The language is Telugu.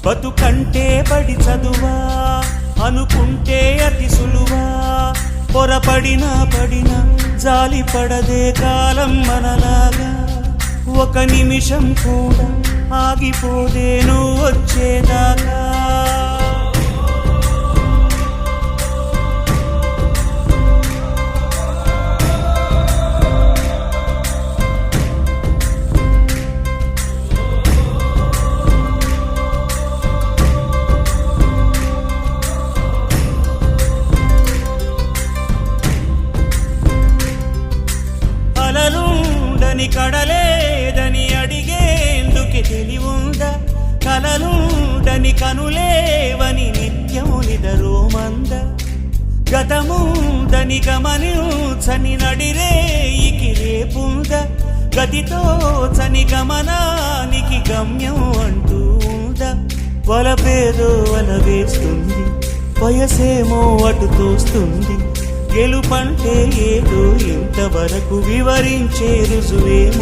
బతుకంటే బడి చదువా అనుకుంటే అతి సులువా పొరపడినా పడినా జాలి పడదే కాలం మనలాగా ఒక నిమిషం కూడా ఆగిపోదే నువ్వు వచ్చేదాకా కలలుండని కడలేదని అడిగేందుకే తెలివుందా కలలుండని కనులేవని నిత్యం నిదరోమంద గతముందని గమనించని నడిరేయికి రేపుందా గతితో చని గమనానికి గమ్యం అంటూ ఉందా వలపేదో వల వేస్తుంది వయసేమో అటు తోస్తుంది గెలుపంటే ఏదో ఇంతవరకు వివరించే రుజువేమో